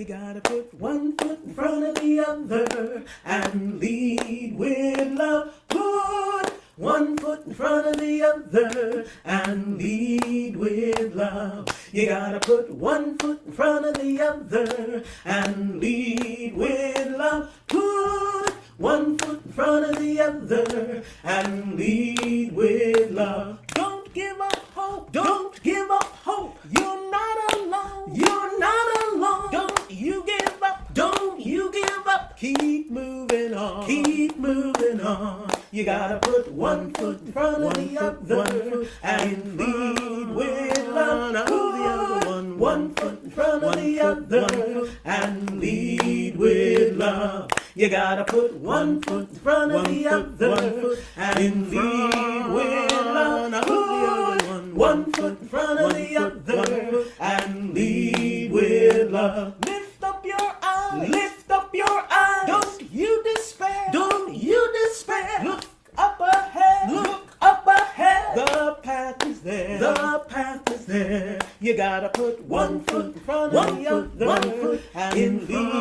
You gotta put one foot in front of the other and lead with love. Put one foot in front of the other and lead with love. You gotta put one foot in front of the other and lead with love. Put one foot in front of the other and lead with love. Don't give up hope. Don't give up hope. You're not alone. You're not alone. Don't you give up. Don't you give up. Keep moving on. Keep moving on. You gotta put one foot in front of the other and lead with love. Put one foot in front of the other and lead with love. You gotta put one foot in front of the other and lead with love. Put one foot in front of the other and lead with love. Lift up your eyes. Lift up your eyes. Don't you despair. Don't you despair. Look up ahead. Look up ahead. The path is there. The path is there. You gotta put one foot in front of the other and lead with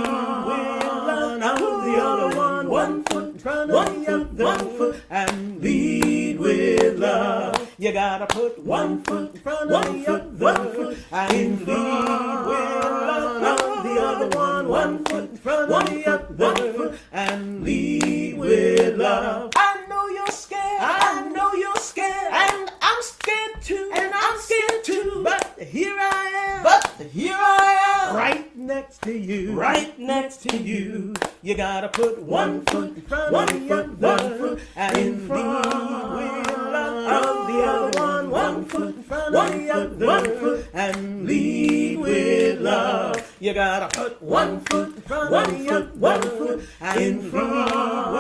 love. The other one foot in front of the other and lead with love. You gotta put one foot in front of the other and lead with love. The other one foot in front of the other and lead with love. I know you're scared. I know you're scared. And I'm scared too. And I'm scared too. But here I am. But here I am. Right next to you. Right next to you. You gotta put one foot in front of the other and lead with love. The other one foot in front of the other and lead with love. You gotta put one foot in front of the other and lead with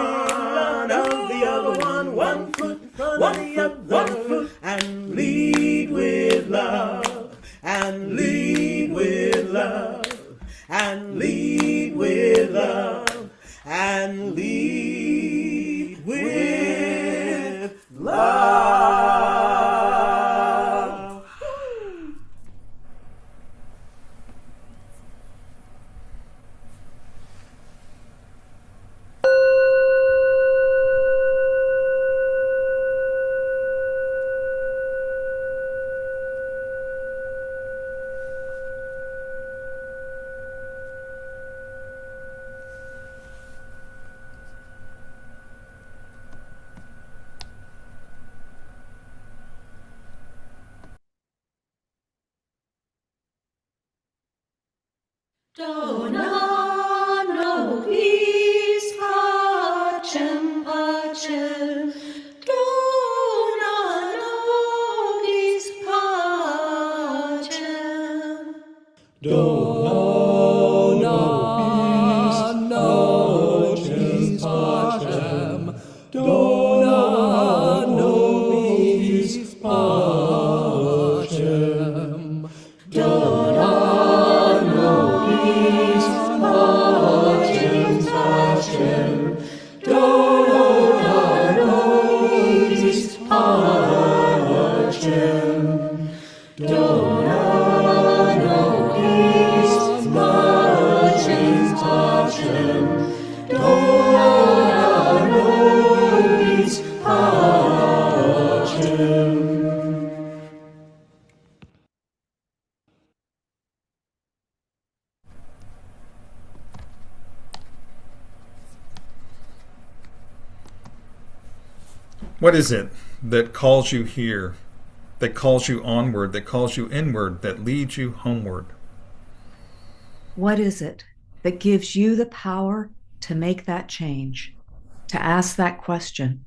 love. The other one foot in front of the other and lead with love. And lead with love. And lead with love. And lead with love. Dona nobis pacem pacem, dona nobis pacem. Dona nobis pacem, dona nobis pacem, dona What is it that calls you here, that calls you onward, that calls you inward, that leads you homeward? What is it that gives you the power to make that change, to ask that question,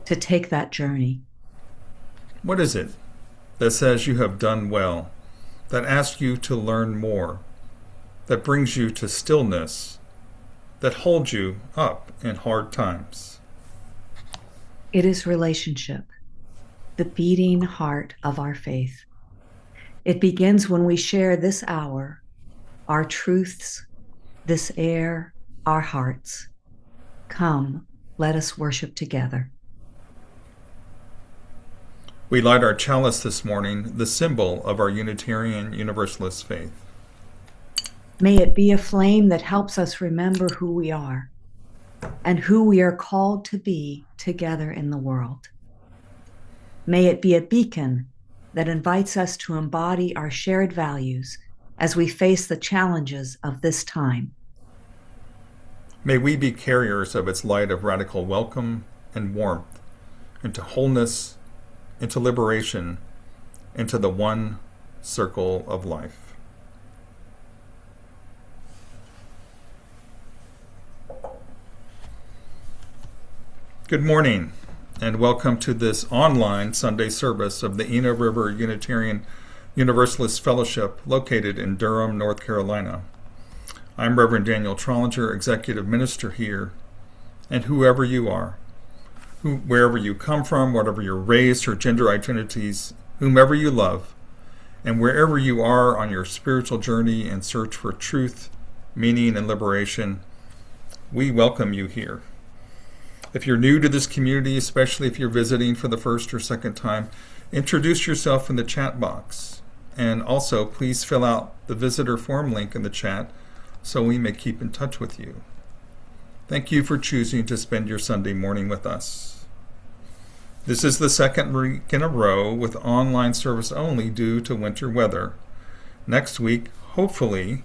to take that journey? What is it that says you have done well, that asks you to learn more, that brings you to stillness, that holds you up in hard times? It is relationship, the beating heart of our faith. It begins when we share this hour, our truths, this air, our hearts. Come, let us worship together. We light our chalice this morning, the symbol of our Unitarian Universalist faith. May it be a flame that helps us remember who we are and who we are called to be together in the world. May it be a beacon that invites us to embody our shared values as we face the challenges of this time. May we be carriers of its light of radical welcome and warmth into wholeness, into liberation, into the one circle of life. Good morning, and welcome to this online Sunday service of the Eno River Unitarian Universalist Fellowship located in Durham, North Carolina. I'm Reverend Daniel Trollinger, Executive Minister here, and whoever you are, wherever you come from, whatever your race or gender identities, whomever you love, and wherever you are on your spiritual journey and search for truth, meaning, and liberation, we welcome you here. If you're new to this community, especially if you're visiting for the first or second time, introduce yourself in the chat box. And also, please fill out the visitor form link in the chat so we may keep in touch with you. Thank you for choosing to spend your Sunday morning with us. This is the second week in a row with online service only due to winter weather. Next week, hopefully,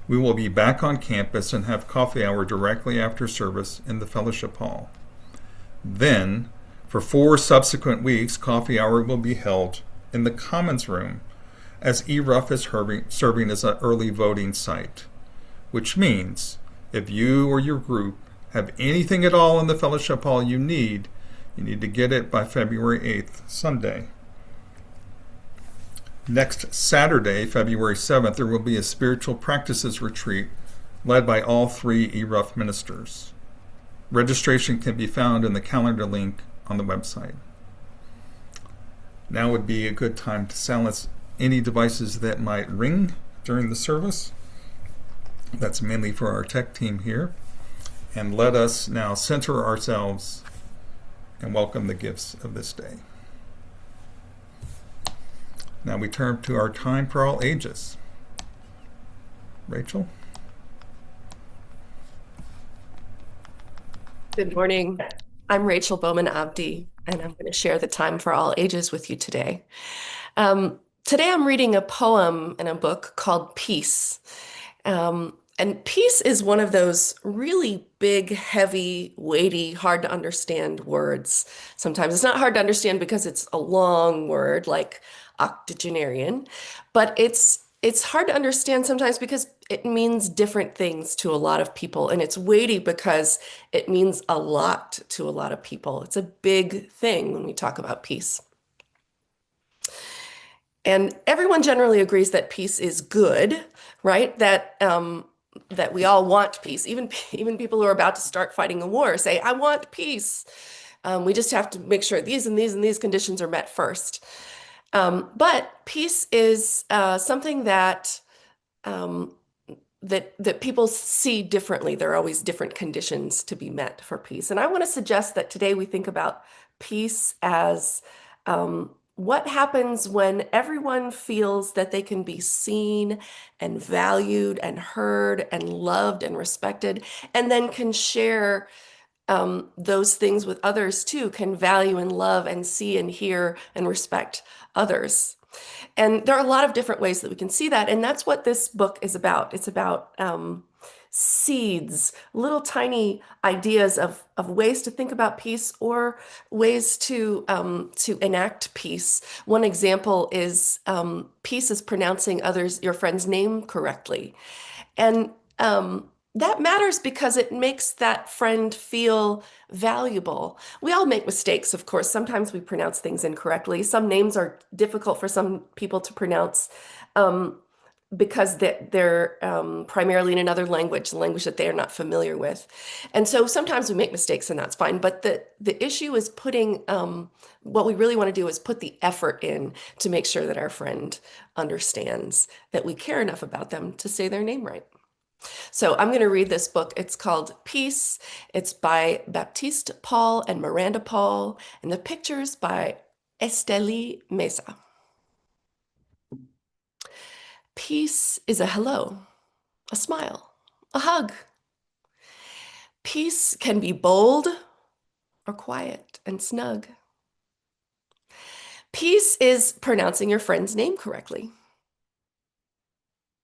we will be back on campus and have coffee hour directly after service in the fellowship hall. Then, for 4 subsequent weeks, coffee hour will be held in the Commons Room, as ERUUF is serving as an early voting site, which means if you or your group have anything at all in the fellowship hall you need to get it by February 8th, Sunday. Next Saturday, February 7th, there will be a spiritual practices retreat led by all 3 ERUUF ministers. Registration can be found in the calendar link on the website. Now would be a good time to silence any devices that might ring during the service. That's mainly for our tech team here. And let us now center ourselves and welcome the gifts of this day. Now we turn to our time for all ages. Rachel? Good morning. I'm Rachel Bowman Abdi, and I'm going to share the time for all ages with you today. Today I'm reading a poem in a book called Peace. And peace is one of those really big, heavy, weighty, hard to understand words. Sometimes it's not hard to understand because it's a long word like octogenarian, but it's hard to understand sometimes because it means different things to a lot of people, and it's weighty because it means a lot to a lot of people. It's a big thing when we talk about peace. And everyone generally agrees that peace is good, right? That we all want peace. Even people who are about to start fighting a war say, I want peace. We just have to make sure these and these and these conditions are met first. But peace is something that people see differently. There are always different conditions to be met for peace. And I want to suggest that today we think about peace as what happens when everyone feels that they can be seen and valued and heard and loved and respected, and then can share those things with others too, can value and love and see and hear and respect others. And there are a lot of different ways that we can see that. And that's what this book is about. It's about seeds, little tiny ideas of ways to think about peace or ways to enact peace. One example is peace is pronouncing your friend's name correctly. And that matters because it makes that friend feel valuable. We all make mistakes, of course. Sometimes we pronounce things incorrectly. Some names are difficult for some people to pronounce because they're primarily in another language, a language that they are not familiar with. And so sometimes we make mistakes, and that's fine. But the issue is putting, what we really want to do is put the effort in to make sure that our friend understands that we care enough about them to say their name right. So I'm going to read this book. It's called Peace. It's by Baptiste Paul and Miranda Paul, and the pictures by Esteli Mesa. Peace is a hello. a smile, a hug. Peace can be bold or quiet and snug. Peace is pronouncing your friend's name correctly.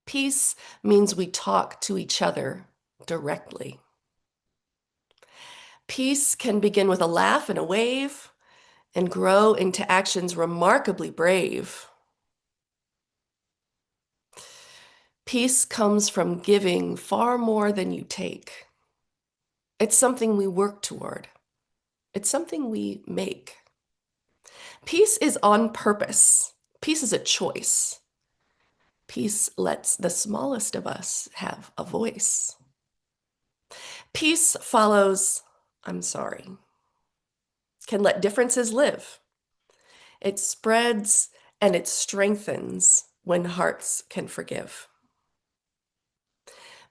Peace means we talk to each other directly. Peace can begin with a laugh and a wave and grow into actions remarkably brave. Peace comes from giving far more than you take. It's something we work toward. It's something we make. Peace is on purpose. Peace is a choice. Peace lets the smallest of us have a voice. Peace follows, I'm sorry, can let differences live. It spreads and it strengthens when hearts can forgive.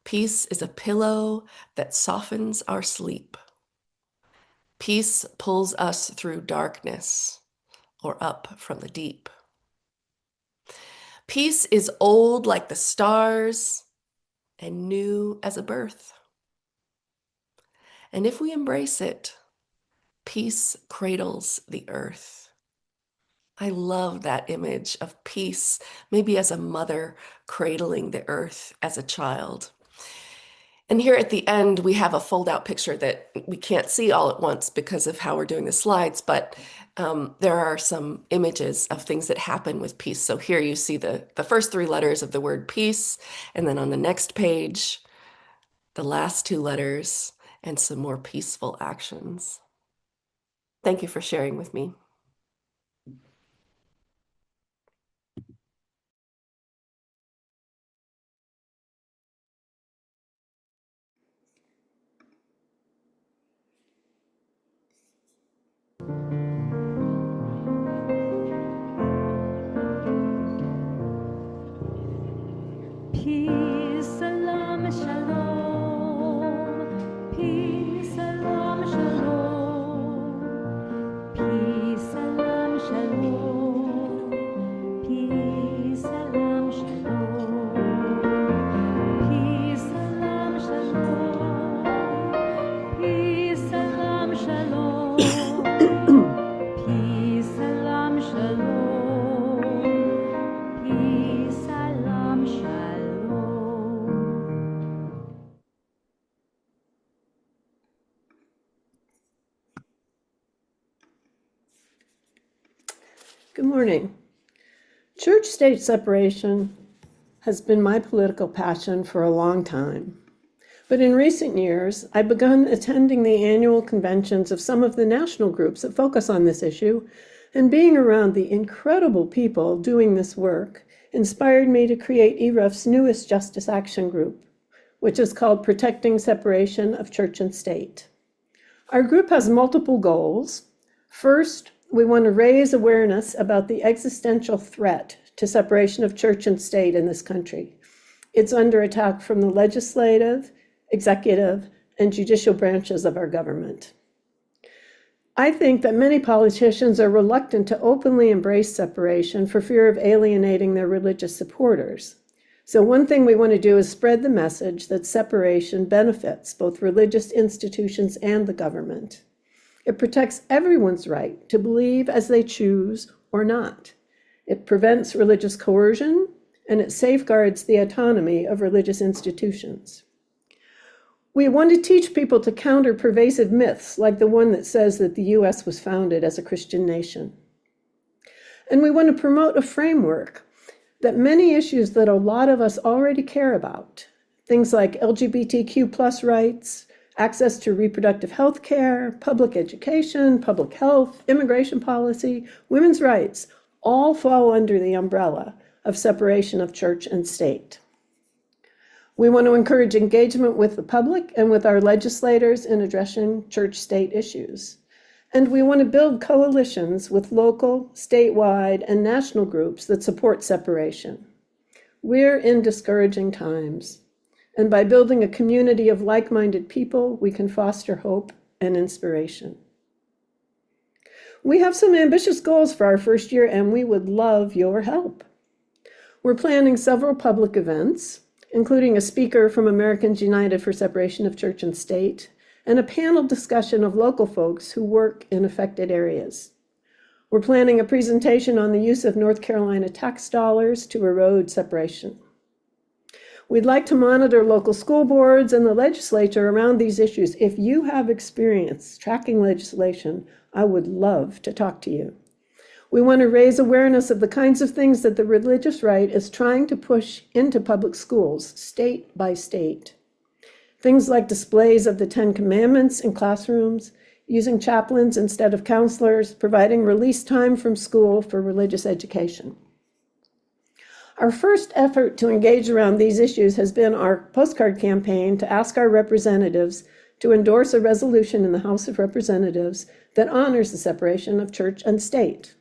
Peace is a pillow that softens our sleep. Peace pulls us through darkness or up from the deep. Peace is old like the stars and new as a birth. And if we embrace it, peace cradles the earth. I love that image of peace, maybe as a mother cradling the earth as a child. And here at the end, we have a fold-out picture that we can't see all at once because of how we're doing the slides, but there are some images of things that happen with peace. So here you see the first 3 letters of the word peace, and then on the next page, the last 2 letters, and some more peaceful actions. Thank you for sharing with me. Peace, salam, shalom. Peace, salam, shalom. Peace, salam, shalom. Peace, salam, shalom. Peace, salam, shalom. Peace, salam, shalom. Peace, salam, shalom. Peace, salam, shalom. Good morning. Church-state separation has been my political passion for a long time. But in recent years, I've begun attending the annual conventions of some of the national groups that focus on this issue, and being around the incredible people doing this work inspired me to create ERUUF's newest justice action group, which is called Protecting Separation of Church and State. Our group has multiple goals. First, we want to raise awareness about the existential threat to separation of church and state in this country. It's under attack from the legislative, executive, and judicial branches of our government. I think that many politicians are reluctant to openly embrace separation for fear of alienating their religious supporters. So one thing we want to do is spread the message that separation benefits both religious institutions and the government. It protects everyone's right to believe as they choose or not. It prevents religious coercion, and it safeguards the autonomy of religious institutions. We want to teach people to counter pervasive myths like the one that says that the U.S. was founded as a Christian nation. And we want to promote a framework that many issues that a lot of us already care about, things like LGBTQ+ rights, access to reproductive health care, public education, public health, immigration policy, women's rights, all fall under the umbrella of separation of church and state. We want to encourage engagement with the public and with our legislators in addressing church-state issues. And we want to build coalitions with local, statewide, and national groups that support separation. We're in discouraging times. And by building a community of like-minded people, we can foster hope and inspiration. We have some ambitious goals for our first year, and we would love your help. We're planning several public events. including a speaker from Americans United for Separation of Church and State, and a panel discussion of local folks who work in affected areas. We're planning a presentation on the use of North Carolina tax dollars to erode separation. We'd like to monitor local school boards and the legislature around these issues. If you have experience tracking legislation, I would love to talk to you. We want to raise awareness of the kinds of things that the religious right is trying to push into public schools, state by state. Things like displays of the Ten Commandments in classrooms, using chaplains instead of counselors, providing release time from school for religious education. Our first effort to engage around these issues has been our postcard campaign to ask our representatives to endorse a resolution in the House of Representatives that honors the separation of church and state.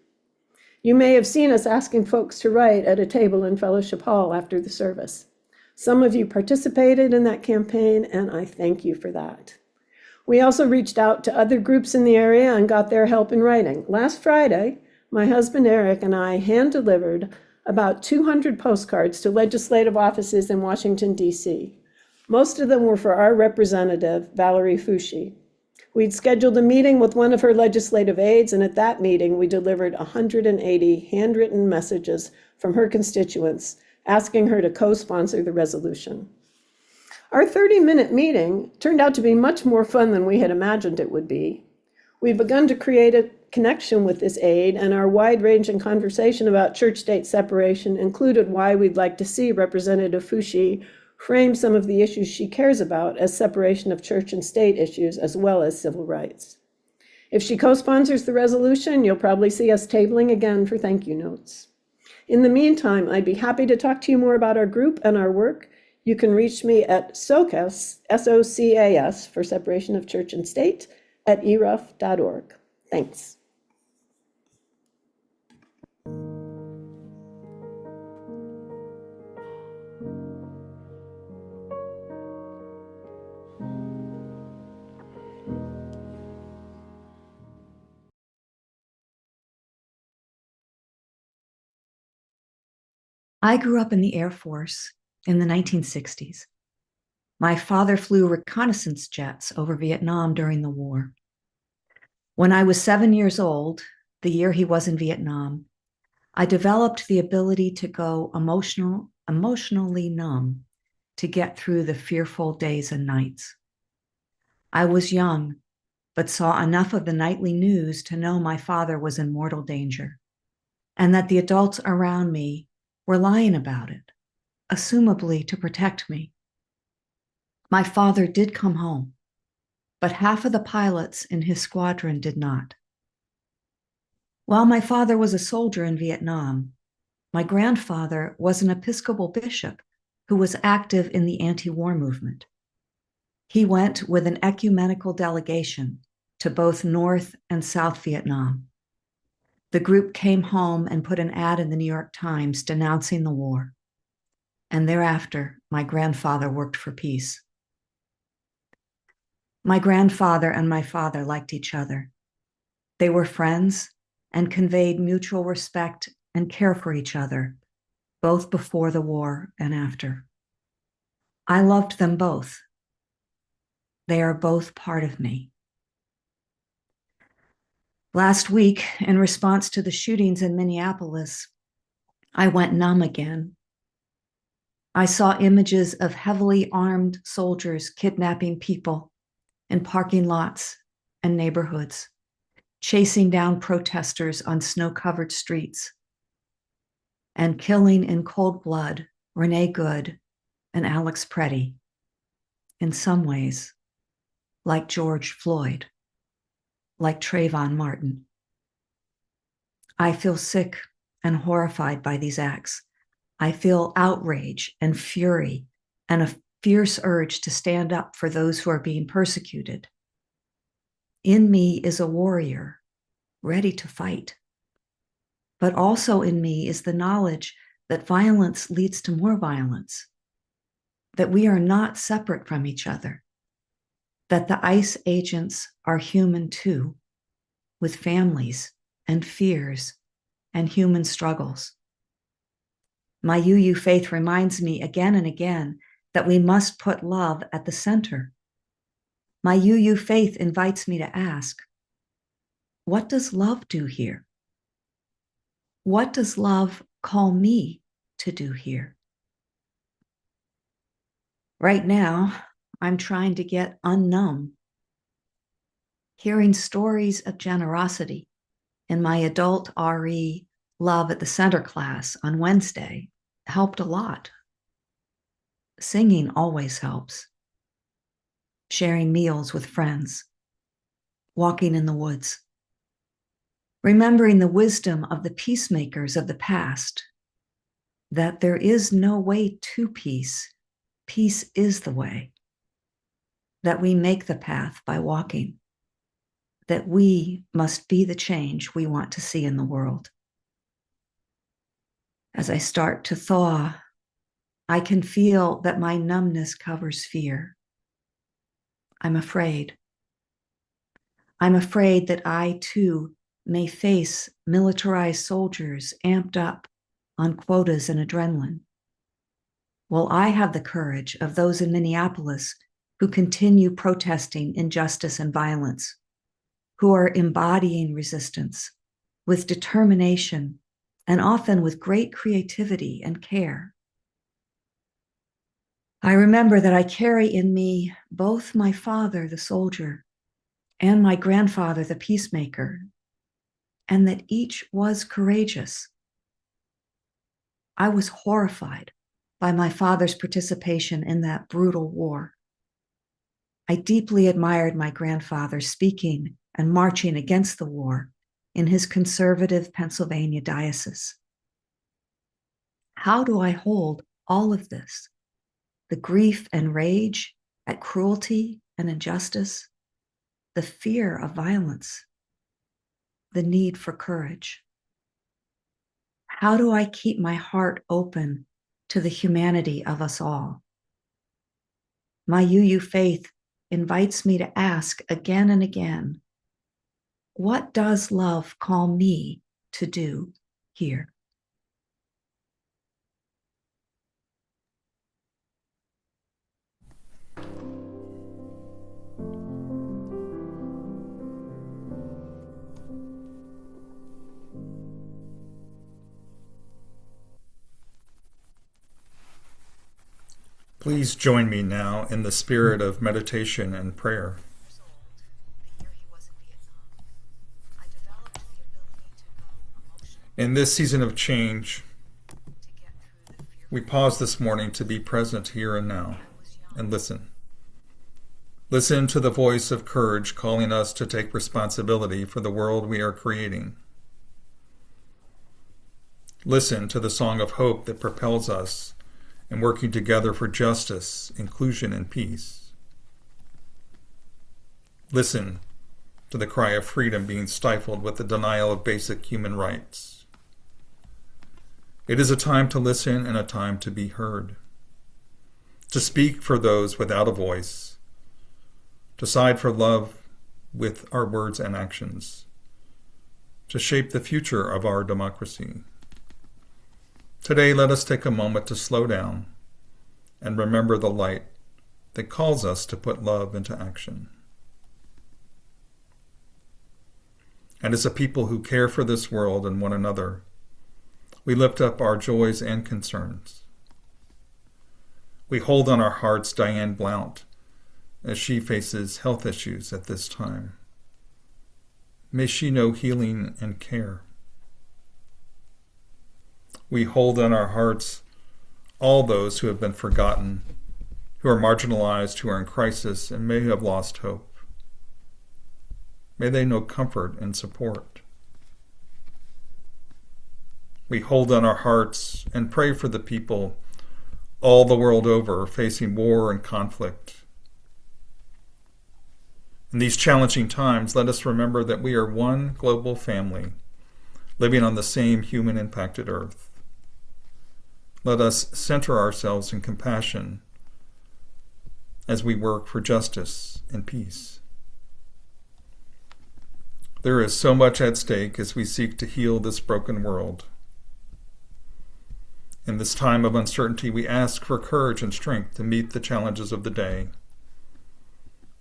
You may have seen us asking folks to write at a table in Fellowship Hall after the service. Some of you participated in that campaign, and I thank you for that. We also reached out to other groups in the area and got their help in writing. Last Friday, my husband Eric and I hand-delivered about 200 postcards to legislative offices in Washington, D.C. Most of them were for our representative, Valerie Foushee. We'd scheduled a meeting with one of her legislative aides, and at that meeting, we delivered 180 handwritten messages from her constituents asking her to co-sponsor the resolution. Our 30-minute meeting turned out to be much more fun than we had imagined it would be. We've begun to create a connection with this aide, and our wide-ranging conversation about church-state separation included why we'd like to see Representative Foushee frame some of the issues she cares about as separation of church and state issues, as well as civil rights. If she co-sponsors the resolution, you'll probably see us tabling again for thank you notes. In the meantime, I'd be happy to talk to you more about our group and our work. You can reach me at SOCAS, S-O-C-A-S, for separation of church and state, at ERUUF.org. Thanks. I grew up in the Air Force in the 1960s. My father flew reconnaissance jets over Vietnam during the war. When I was 7 years old, the year he was in Vietnam, I developed the ability to go emotionally numb to get through the fearful days and nights. I was young, but saw enough of the nightly news to know my father was in mortal danger, and that the adults around me were lying about it, assumably to protect me. My father did come home, but half of the pilots in his squadron did not. While my father was a soldier in Vietnam, my grandfather was an Episcopal bishop who was active in the anti-war movement. He went with an ecumenical delegation to both North and South Vietnam. The group came home and put an ad in the New York Times denouncing the war. And thereafter, my grandfather worked for peace. My grandfather and my father liked each other. They were friends and conveyed mutual respect and care for each other, both before the war and after. I loved them both. They are both part of me. Last week, in response to the shootings in Minneapolis, I went numb again. I saw images of heavily armed soldiers kidnapping people in parking lots and neighborhoods, chasing down protesters on snow-covered streets, and killing in cold blood Renee Good and Alex Preddy, in some ways, like George Floyd, like Trayvon Martin. I feel sick and horrified by these acts. I feel outrage and fury and a fierce urge to stand up for those who are being persecuted. In me is a warrior, ready to fight. But also in me is the knowledge that violence leads to more violence, that we are not separate from each other, that the ICE agents are human too, with families and fears and human struggles. My UU faith reminds me again and again that we must put love at the center. My UU faith invites me to ask, what does love do here? What does love call me to do here? Right now, I'm trying to get unnumb. Hearing stories of generosity in my adult RE Love at the Center class on Wednesday helped a lot. Singing always helps. Sharing meals with friends. Walking in the woods. Remembering the wisdom of the peacemakers of the past, that there is no way to peace. Peace is the way. That we make the path by walking. That we must be the change we want to see in the world. As I start to thaw, I can feel that my numbness covers fear. I'm afraid. I'm afraid that I too may face militarized soldiers amped up on quotas and adrenaline. Will I have the courage of those in Minneapolis who continue protesting injustice and violence, who are embodying resistance with determination and often with great creativity and care? I remember that I carry in me both my father, the soldier, and my grandfather, the peacemaker, and that each was courageous. I was horrified by my father's participation in that brutal war. I deeply admired my grandfather speaking and marching against the war in his conservative Pennsylvania diocese. How do I hold all of this? The grief and rage at cruelty and injustice, the fear of violence, the need for courage. How do I keep my heart open to the humanity of us all? My UU faith invites me to ask again and again, what does love call me to do here? Please join me now in the spirit of meditation and prayer. In this season of change, we pause this morning to be present here and now and listen. Listen to the voice of courage calling us to take responsibility for the world we are creating. Listen to the song of hope that propels us in working together for justice, inclusion, and peace. Listen to the cry of freedom being stifled with the denial of basic human rights. It is a time to listen and a time to be heard, to speak for those without a voice, to side for love with our words and actions, to shape the future of our democracy. Today, let us take a moment to slow down and remember the light that calls us to put love into action. And as a people who care for this world and one another, we lift up our joys and concerns. We hold on our hearts Diane Blount as she faces health issues at this time. May she know healing and care. We hold on our hearts all those who have been forgotten, who are marginalized, who are in crisis, and may have lost hope. May they know comfort and support. We hold on our hearts and pray for the people all the world over facing war and conflict. In these challenging times, let us remember that we are one global family living on the same human-impacted earth. Let us center ourselves in compassion as we work for justice and peace. There is so much at stake as we seek to heal this broken world. In this time of uncertainty, we ask for courage and strength to meet the challenges of the day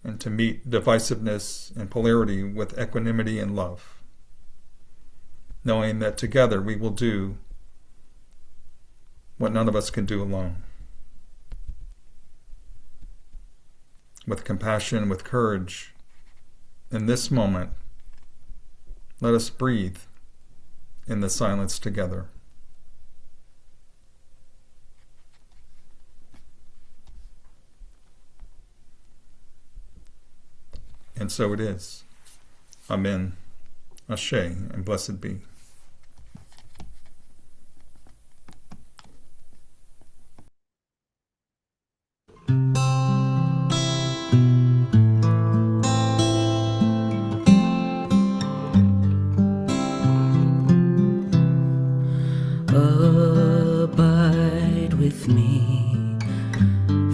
and to meet divisiveness and polarity with equanimity and love, knowing that together we will do what none of us can do alone. With compassion, with courage, in this moment, let us breathe in the silence together. And so it is. Amen. Ashe, and blessed be. Abide with me.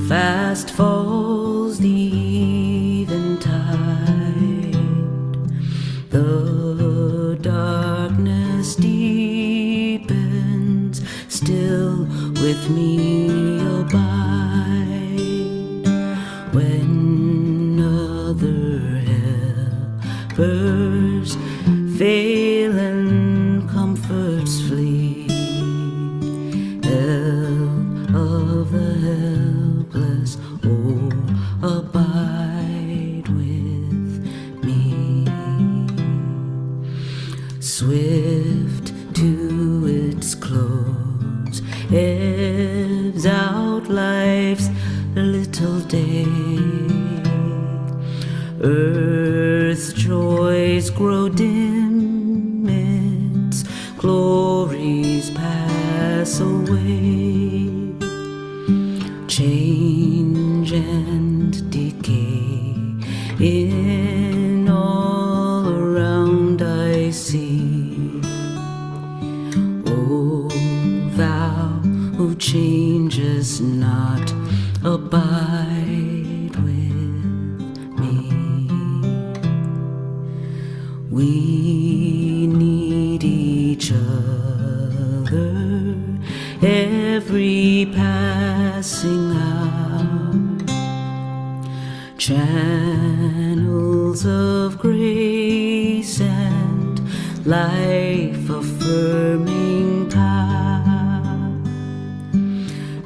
Fast falls the eventide. The darkness deepens. Still with me abide. When other helpers fail and comforts flee, help of the helpless, oh, abide with me. Swift to its close, ebbs out life's little day. Earth's joys grow dim, its glories pass away. Change and decay in all around I see. O thou who changes not, abide with me. We need each other every passing hour. Channels of grace and life affirming power.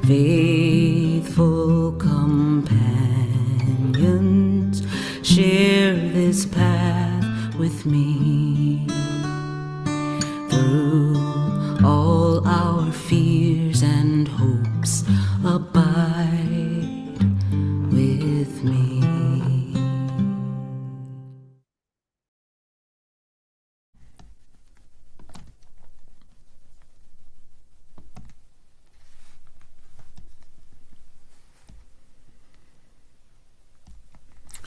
Faithful companions share this path with me. Through all our fears and hopes, abide with me.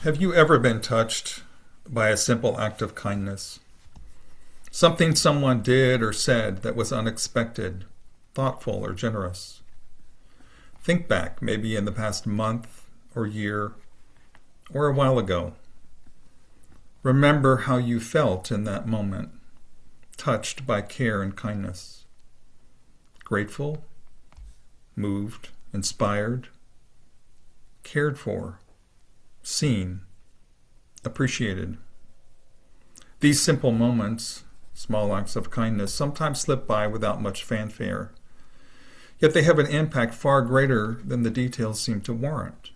Have you ever been touched by a simple act of kindness? Something someone did or said that was unexpected, thoughtful, or generous. Think back, maybe in the past month or year or a while ago. Remember how you felt in that moment, touched by care and kindness. Grateful, moved, inspired, cared for, seen, appreciated. These simple moments, small acts of kindness, sometimes slip by without much fanfare. Yet they have an impact far greater than the details seem to warrant.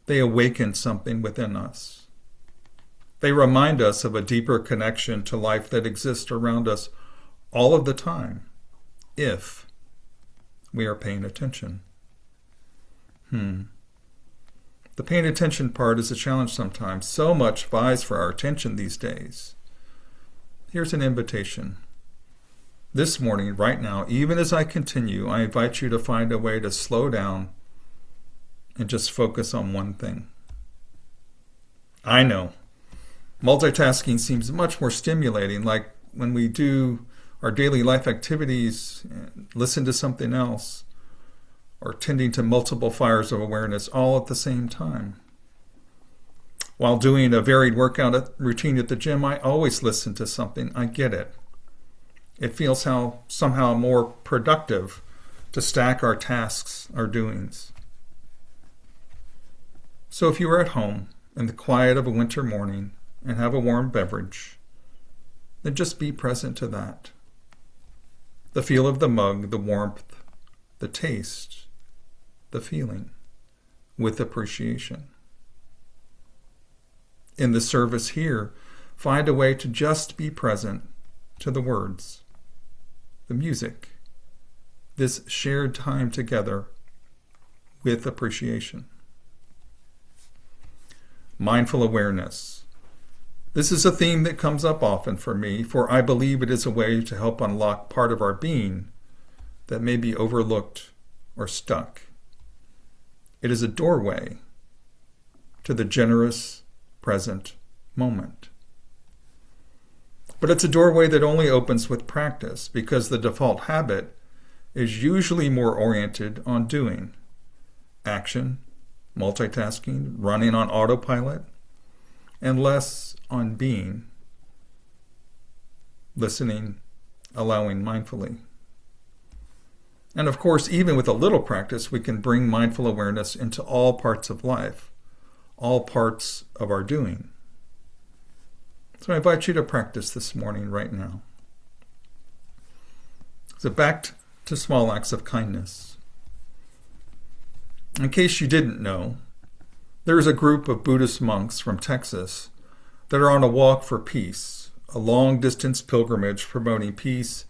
They awaken something within us. They remind us of a deeper connection to life that exists around us all of the time, if we are paying attention. The paying attention part is a challenge sometimes. So much vies for our attention these days. Here's an invitation. This morning, right now, even as I continue, I invite you to find a way to slow down and just focus on one thing. I know, multitasking seems much more stimulating, like when we do our daily life activities, listen to something else, or tending to multiple fires of awareness all at the same time. While doing a varied workout routine at the gym, I always listen to something. I get it. It feels somehow more productive to stack our tasks, our doings. So if you are at home in the quiet of a winter morning and have a warm beverage, then just be present to that. The feel of the mug, the warmth, the taste, the feeling, with appreciation. In the service here, find a way to just be present to the words, the music, this shared time together with appreciation. Mindful awareness. This is a theme that comes up often for me, for I believe it is a way to help unlock part of our being that may be overlooked or stuck. It is a doorway to the generous present moment. But it's a doorway that only opens with practice, because the default habit is usually more oriented on doing, action, multitasking, running on autopilot, and less on being, listening, allowing mindfully. And of course, even with a little practice, we can bring mindful awareness into all parts of life, all parts of our doing. So I invite you to practice this morning, right now. So back to small acts of kindness. In case you didn't know, there is a group of Buddhist monks from Texas that are on a walk for peace, a long-distance pilgrimage promoting peace,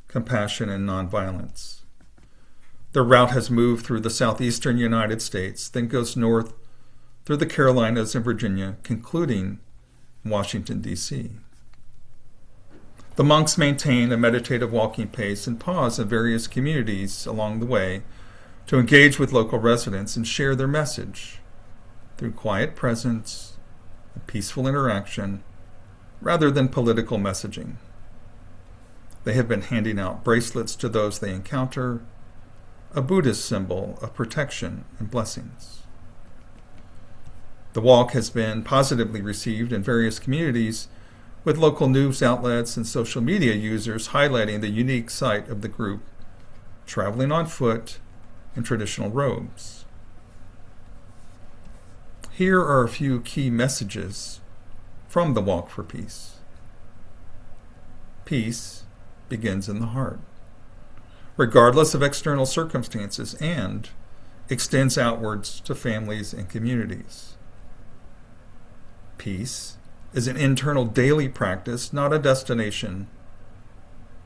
compassion, and nonviolence. Their route has moved through the southeastern United States, then goes north through the Carolinas and Virginia, concluding in Washington, D.C. The monks maintain a meditative walking pace and pause in various communities along the way to engage with local residents and share their message through quiet presence and peaceful interaction rather than political messaging. They have been handing out bracelets to those they encounter, a Buddhist symbol of protection and blessings. The walk has been positively received in various communities, with local news outlets and social media users highlighting the unique sight of the group traveling on foot in traditional robes. Here are a few key messages from the Walk for Peace. Peace begins in the heart, regardless of external circumstances, and extends outwards to families and communities. Peace is an internal daily practice, not a destination,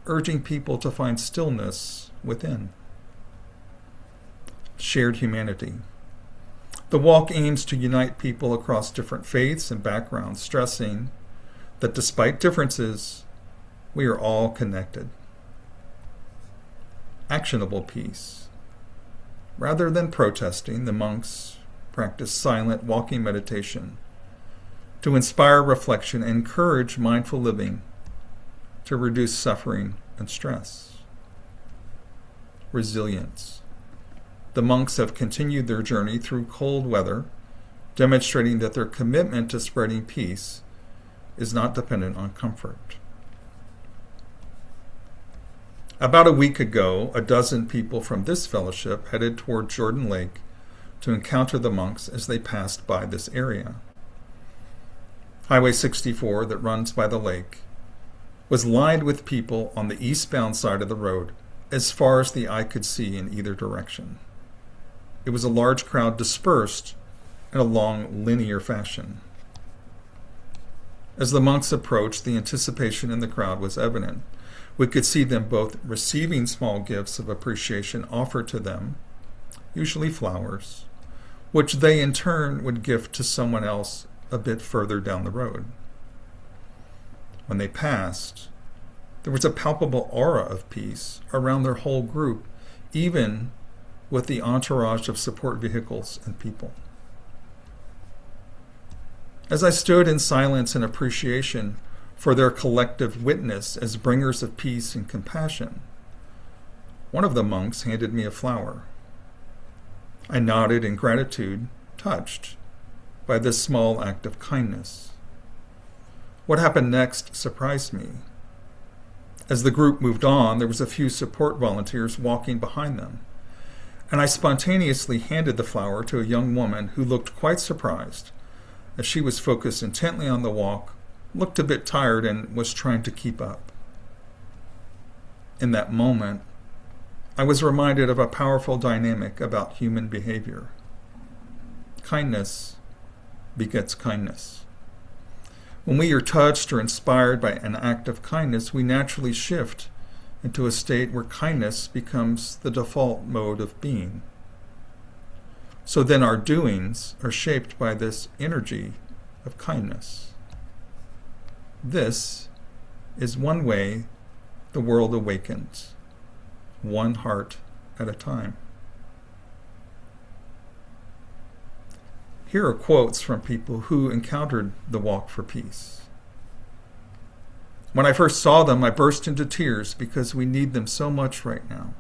urging people to find stillness within. Shared humanity. The walk aims to unite people across different faiths and backgrounds, stressing that despite differences, we are all connected. Actionable peace. Rather than protesting, the monks practice silent walking meditation to inspire reflection and encourage mindful living to reduce suffering and stress. Resilience. The monks have continued their journey through cold weather, demonstrating that their commitment to spreading peace is not dependent on comfort. About a week ago, a dozen people from this fellowship headed toward Jordan Lake to encounter the monks as they passed by this area. Highway 64 that runs by the lake was lined with people on the eastbound side of the road as far as the eye could see in either direction. It was a large crowd dispersed in a long, linear fashion. As the monks approached, the anticipation in the crowd was evident. We could see them both receiving small gifts of appreciation offered to them, usually flowers, which they in turn would gift to someone else a bit further down the road. When they passed, there was a palpable aura of peace around their whole group, even with the entourage of support vehicles and people. As I stood in silence and appreciation for their collective witness as bringers of peace and compassion, one of the monks handed me a flower. I nodded in gratitude, touched by this small act of kindness. What happened next surprised me. As the group moved on, there was a few support volunteers walking behind them, and I spontaneously handed the flower to a young woman who looked quite surprised, as she was focused intently on the walk, looked a bit tired, and was trying to keep up. In that moment, I was reminded of a powerful dynamic about human behavior. Kindness begets kindness. When we are touched or inspired by an act of kindness, we naturally shift into a state where kindness becomes the default mode of being. So then our doings are shaped by this energy of kindness. This is one way the world awakens, one heart at a time. Here are quotes from people who encountered the Walk for Peace. When I first saw them, I burst into tears because we need them so much right now.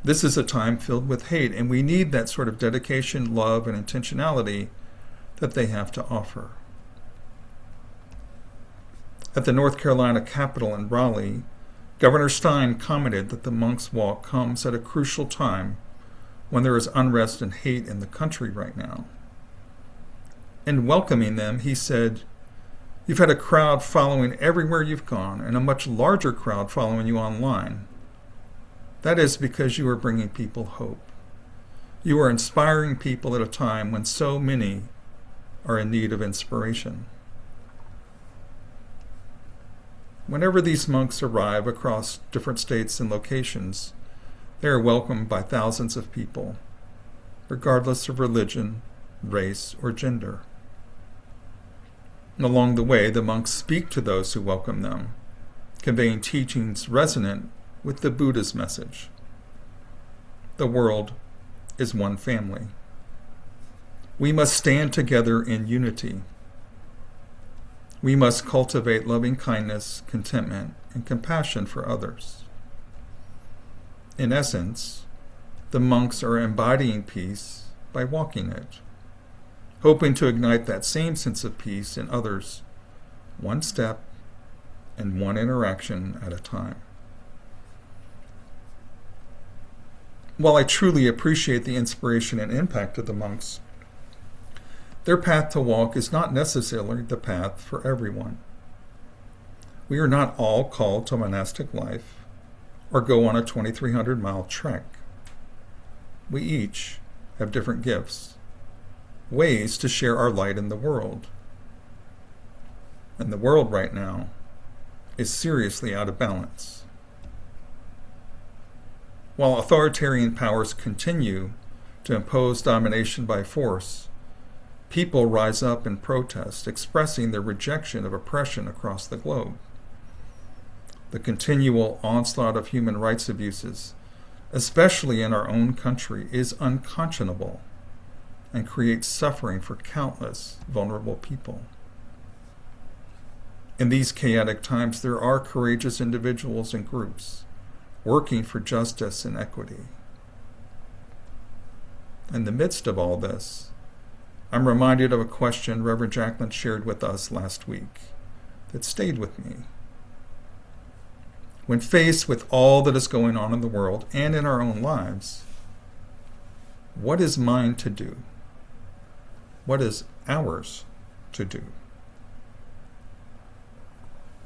This is a time filled with hate, and we need that sort of dedication, love, and intentionality that they have to offer. At the North Carolina Capitol in Raleigh, Governor Stein commented that the Monks' Walk comes at a crucial time when there is unrest and hate in the country right now. In welcoming them, he said, "You've had a crowd following everywhere you've gone, and a much larger crowd following you online. That is because you are bringing people hope. You are inspiring people at a time when so many are in need of inspiration." Whenever these monks arrive across different states and locations, they are welcomed by thousands of people, regardless of religion, race, or gender. And along the way, the monks speak to those who welcome them, conveying teachings resonant with the Buddha's message. The world is one family. We must stand together in unity. We must cultivate loving kindness, contentment, and compassion for others. In essence, the monks are embodying peace by walking it, hoping to ignite that same sense of peace in others, one step and one interaction at a time. While I truly appreciate the inspiration and impact of the monks, their path to walk is not necessarily the path for everyone. We are not all called to monastic life or go on a 2,300-mile trek. We each have different gifts, ways to share our light in the world. And the world right now is seriously out of balance. While authoritarian powers continue to impose domination by force, people rise up in protest, expressing their rejection of oppression across the globe. The continual onslaught of human rights abuses, especially in our own country, is unconscionable and creates suffering for countless vulnerable people. In these chaotic times, there are courageous individuals and groups working for justice and equity. In the midst of all this, I'm reminded of a question Reverend Jacqueline shared with us last week that stayed with me. When faced with all that is going on in the world and in our own lives, what is mine to do? What is ours to do?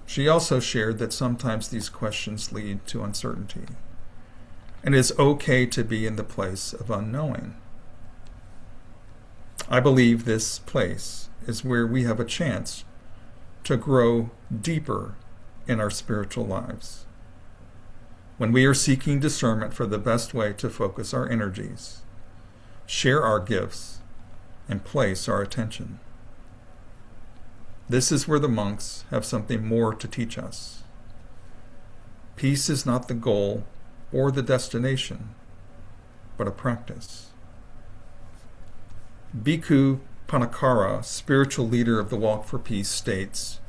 She also shared that sometimes these questions lead to uncertainty, and it is okay to be in the place of unknowing. I believe this place is where we have a chance to grow deeper in our spiritual lives, when we are seeking discernment for the best way to focus our energies, share our gifts, and place our attention. This is where the monks have something more to teach us. Peace is not the goal or the destination, but a practice. Bhikkhu Panakara, spiritual leader of the Walk for Peace, states,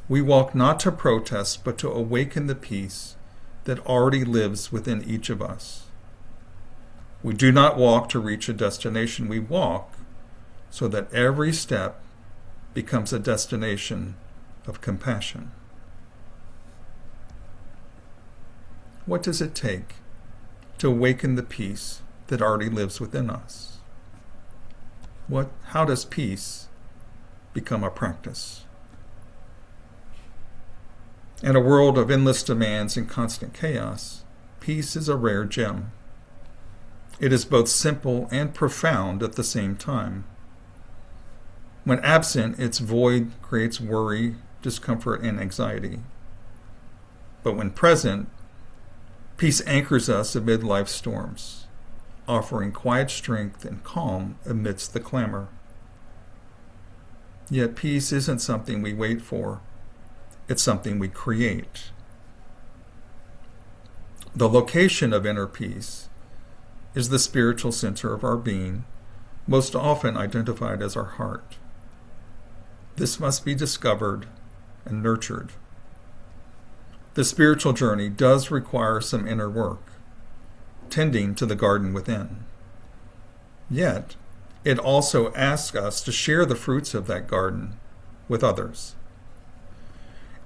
"We walk not to protest, but to awaken the peace that already lives within each of us. We do not walk to reach a destination. We walk so that every step becomes a destination of compassion. What does it take to awaken the peace that already lives within us? How does peace become a practice? In a world of endless demands and constant chaos, peace is a rare gem. It is both simple and profound at the same time. When absent, its void creates worry, discomfort, and anxiety. But when present, peace anchors us amid life's storms, offering quiet strength and calm amidst the clamor. Yet peace isn't something we wait for. It's something we create. The location of inner peace is the spiritual center of our being, most often identified as our heart. This must be discovered and nurtured. The spiritual journey does require some inner work, tending to the garden within. Yet, it also asks us to share the fruits of that garden with others.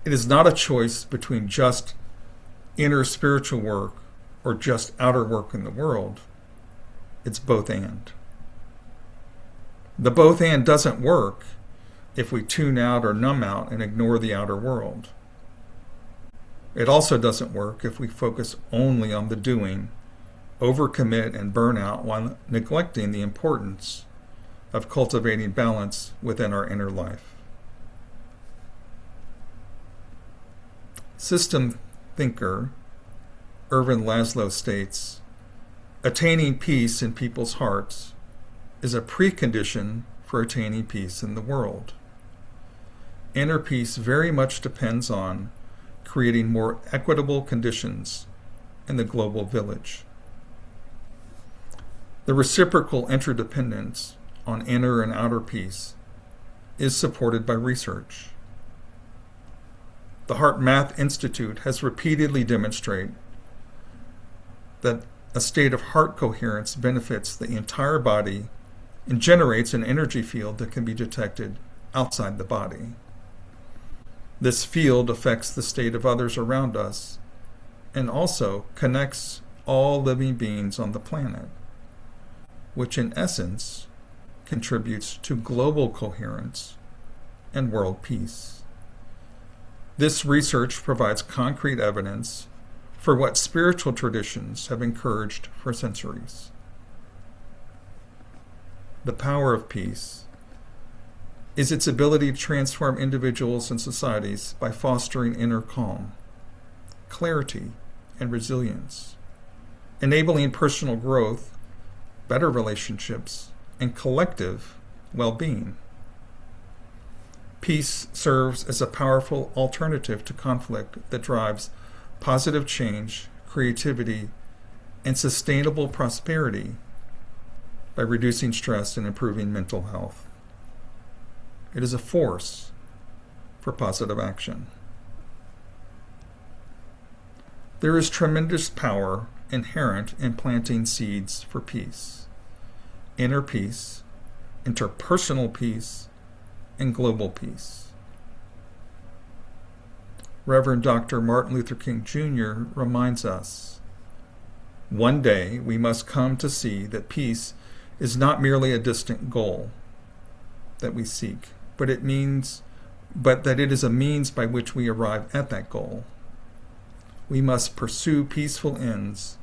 It is not a choice between just inner spiritual work or just outer work in the world. It's both and. The both and doesn't work if we tune out or numb out and ignore the outer world. It also doesn't work if we focus only on the doing, overcommit, and burn out while neglecting the importance of cultivating balance within our inner life. System thinker Ervin Laszlo states, attaining peace in people's hearts is a precondition for attaining peace in the world. Inner peace very much depends on creating more equitable conditions in the global village. The reciprocal interdependence on inner and outer peace is supported by research. The Heart Math Institute has repeatedly demonstrated that a state of heart coherence benefits the entire body and generates an energy field that can be detected outside the body. This field affects the state of others around us and also connects all living beings on the planet, which in essence contributes to global coherence and world peace. This research provides concrete evidence for what spiritual traditions have encouraged for centuries. The power of peace is its ability to transform individuals and societies by fostering inner calm, clarity, and resilience, enabling personal growth, better relationships, and collective well-being. Peace serves as a powerful alternative to conflict that drives positive change, creativity, and sustainable prosperity by reducing stress and improving mental health. It is a force for positive action. There is tremendous power inherent in planting seeds for peace, inner peace, interpersonal peace, and global peace. Reverend Dr. Martin Luther King Jr. reminds us, one day we must come to see that peace is not merely a distant goal that we seek, but that it is a means by which we arrive at that goal. We must pursue peaceful ends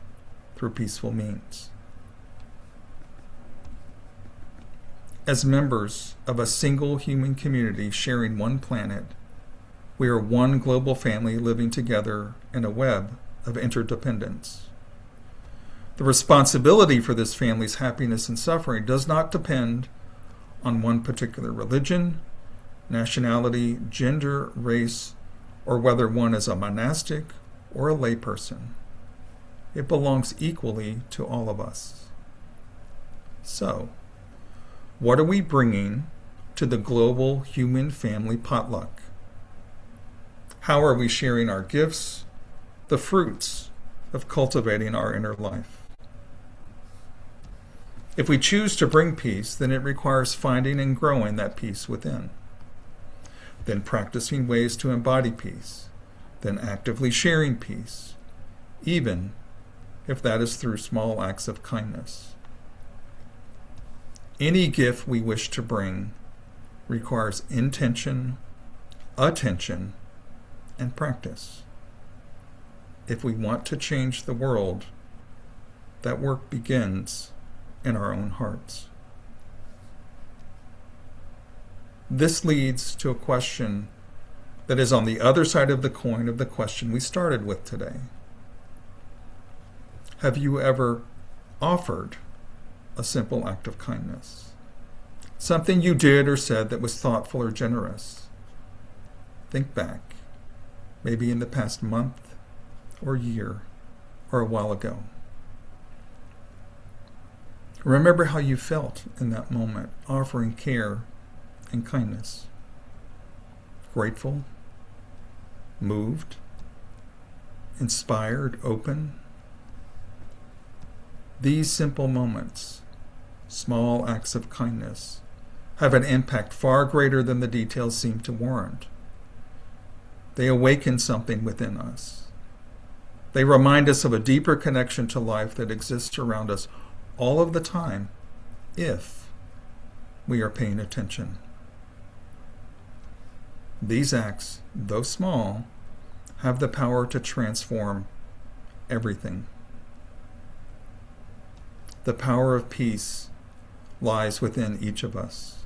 through peaceful means. As members of a single human community sharing one planet, we are one global family living together in a web of interdependence. The responsibility for this family's happiness and suffering does not depend on one particular religion, nationality, gender, race, or whether one is a monastic or a layperson. It belongs equally to all of us. So, what are we bringing to the global human family potluck? How are we sharing our gifts, the fruits of cultivating our inner life? If we choose to bring peace, then it requires finding and growing that peace within. then practicing ways to embody peace, then actively sharing peace, even if that is through small acts of kindness. Any gift we wish to bring requires intention, attention, and practice. If we want to change the world, that work begins in our own hearts. This leads to a question that is on the other side of the coin of the question we started with today. Have you ever offered a simple act of kindness? Something you did or said that was thoughtful or generous. Think back, maybe in the past month or year or a while ago. Remember how you felt in that moment, offering care and kindness. Grateful, moved, inspired, open. These simple moments, small acts of kindness, have an impact far greater than the details seem to warrant. They awaken something within us. They remind us of a deeper connection to life that exists around us all of the time, if we are paying attention. These acts, though small, have the power to transform everything. The power of peace lies within each of us.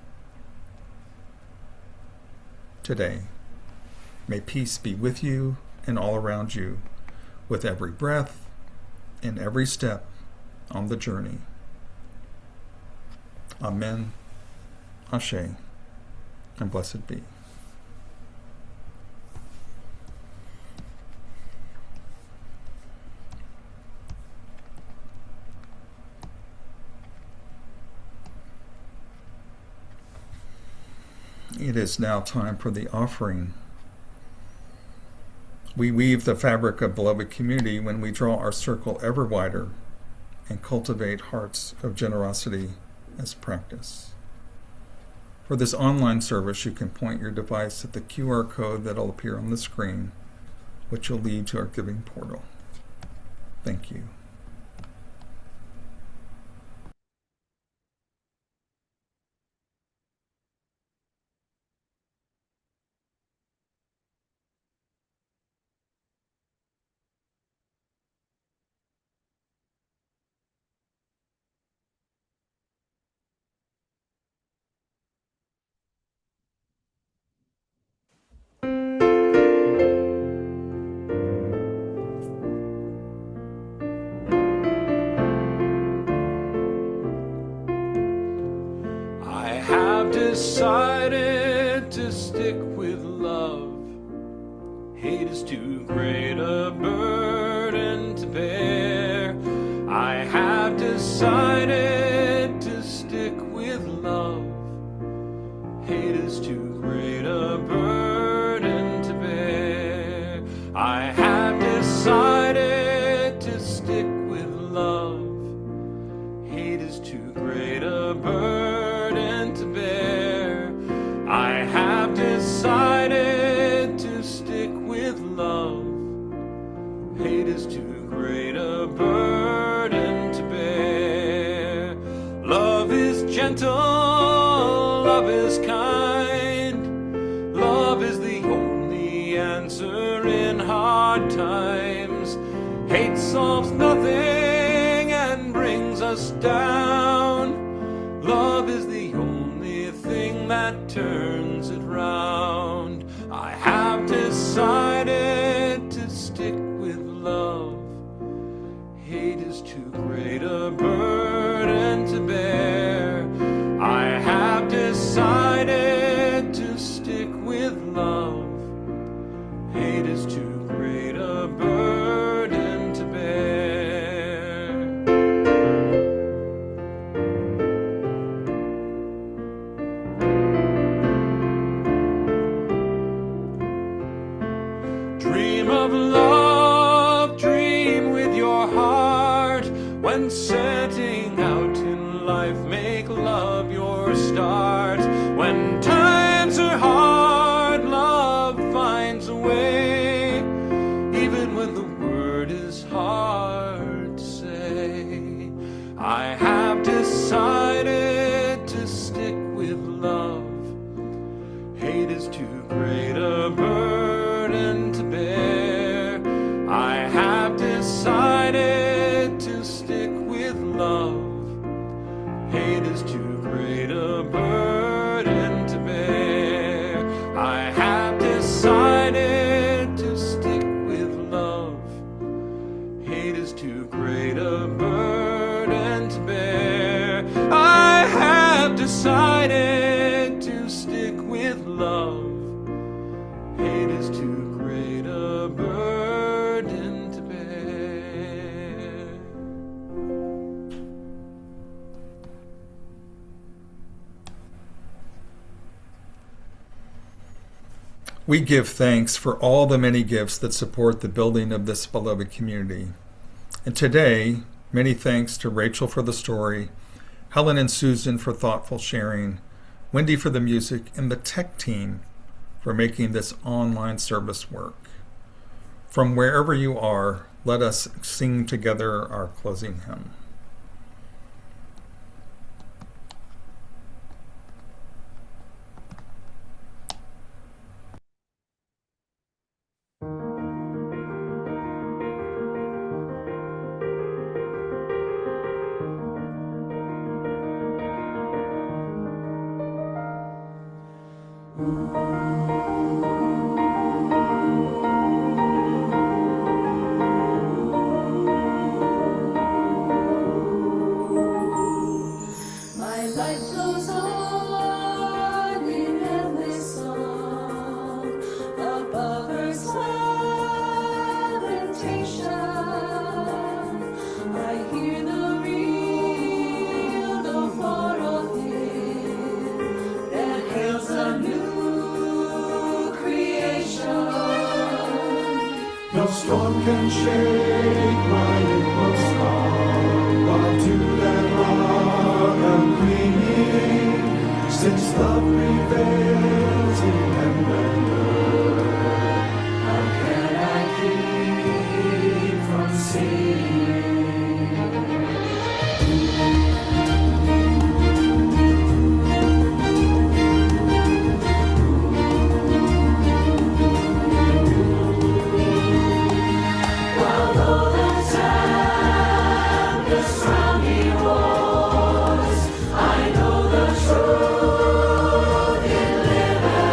Today, may peace be with you and all around you, with every breath and every step on the journey. Amen, Ashe, and blessed be. It is now time for the offering. We weave the fabric of beloved community when we draw our circle ever wider and cultivate hearts of generosity as practice. For this online service, you can point your device at the QR code that will appear on the screen, which will lead to our giving portal. Thank you. Decided to stick with love. Hate is too great a burden to bear. I have decided to stick with love. Hate is too great a burden to bear. I have decided to stick with love. Hate is too great a burden to bear. I have decided to stick with love. Hate is too great a burden to bear. Love is gentle, love is kind. Love is the only answer in hard times. Hate solves nothing and brings us down. Love is the only thing that turns it round. I have decided to stick with love. Hate is too great a burden to bear. I have decided to stick with love. Hate is too great a burden to bear. We give thanks for all the many gifts that support the building of this beloved community. And today, many thanks to Rachel for the story, Helen and Susan for thoughtful sharing, Wendy for the music, and the tech team for making this online service work. From wherever you are, let us sing together our closing hymn. My life goes on in endless song above earth's lamentation. I hear the real, the far off hymn that hails a new creation. No storm can shake my inmost heart, while to that rock I'm clinging, since love prevails in heaven and earth. How can I keep from singing? While all the tempest round me roars, I know the truth it liveth.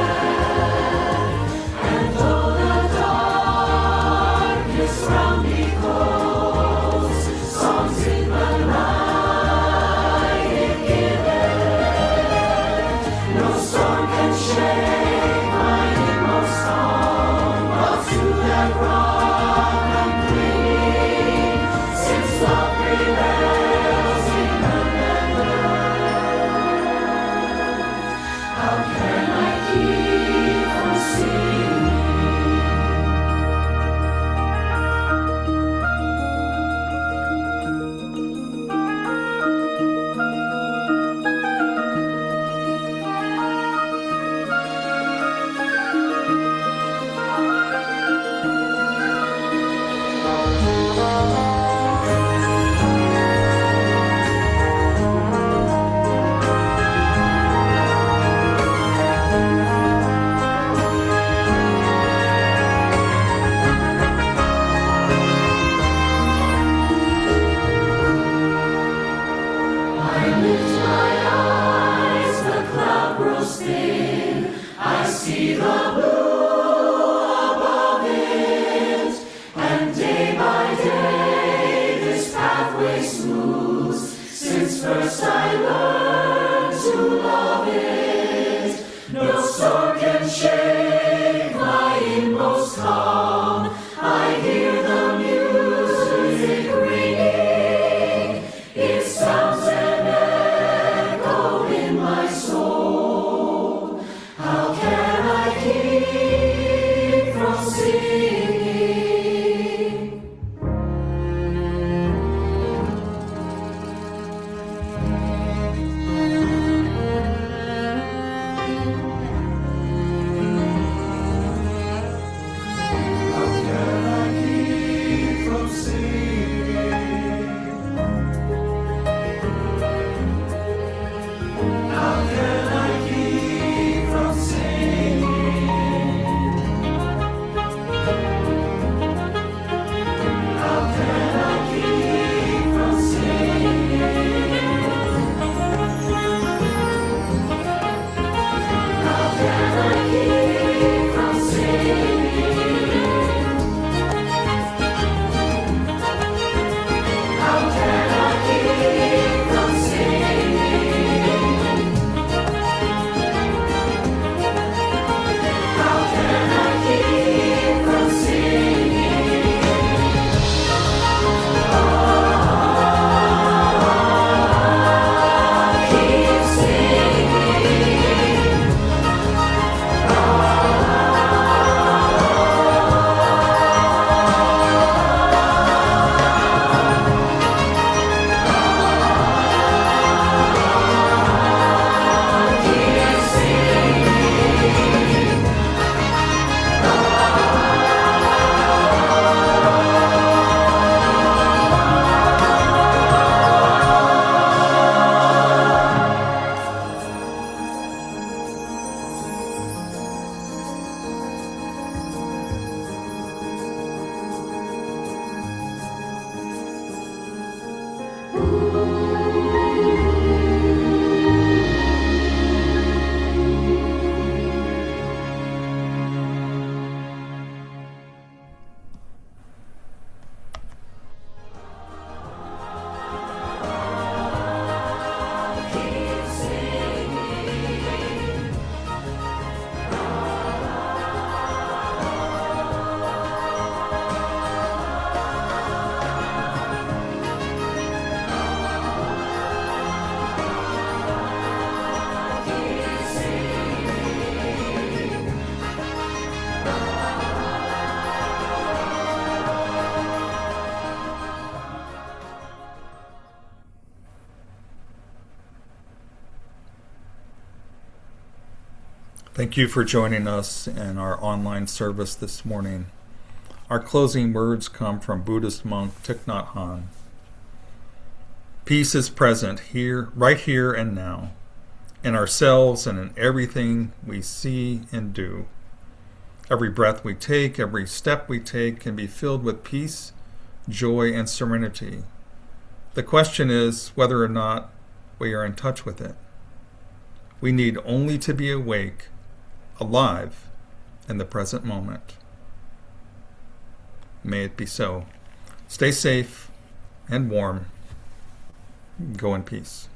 Thank you for joining us in our online service this morning. Our closing words come from Buddhist monk Thich Nhat Hanh. Peace is present here, right here and now, in ourselves and in everything we see and do. Every breath we take, every step we take can be filled with peace, joy, and serenity. The question is whether or not we are in touch with it. We need only to be awake, alive in the present moment. May it be so. Stay safe and warm. Go in peace.